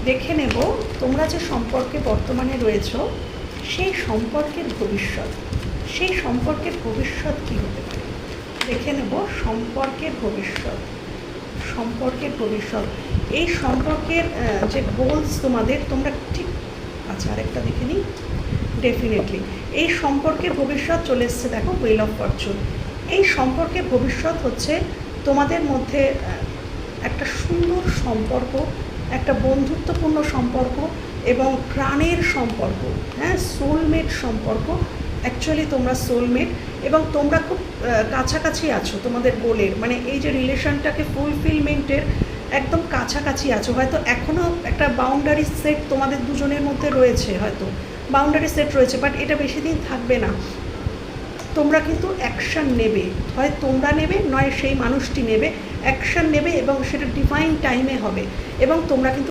দেখে নেব তোমরা যে সম্পর্কে বর্তমানে রয়েছো সেই সম্পর্কের ভবিষ্যৎ, সেই সম্পর্কের ভবিষ্যৎ কী হতে পারে। দেখে নেব সম্পর্কের ভবিষ্যৎ, সম্পর্কের ভবিষ্যৎ। এই সম্পর্কের যে গোলস তোমাদের, তোমরা ঠিক আচ্ছা আরেকটা দেখে নিই। ডেফিনেটলি এই সম্পর্কের ভবিষ্যৎ চলে এসছে, দেখো হুইল অফ ফরচুন। এই সম্পর্কের ভবিষ্যৎ হচ্ছে তোমাদের মধ্যে একটা সুন্দর সম্পর্ক, একটা বন্ধুত্বপূর্ণ সম্পর্ক এবং প্রাণের সম্পর্ক, হ্যাঁ সোলমেট সম্পর্ক। অ্যাকচুয়ালি তোমরা সোলমেট এবং তোমরা খুব কাছাকাছি আছো তোমাদের গোলের, মানে এই যে রিলেশনটাকে ফুলফিলমেন্টের একদম কাছাকাছি আছো। হয়তো এখনও একটা বাউন্ডারি সেট তোমাদের দুজনের মধ্যে রয়েছে, হয়তো বাউন্ডারি সেট রয়েছে, বাট এটা বেশি দিন থাকবে না। তোমরা কিন্তু অ্যাকশান নেবে, হয় তোমরা নেবে নয় সেই মানুষটি নেবে, অ্যাকশান নেবে এবং সেটা ডিফাইন টাইমে হবে এবং তোমরা কিন্তু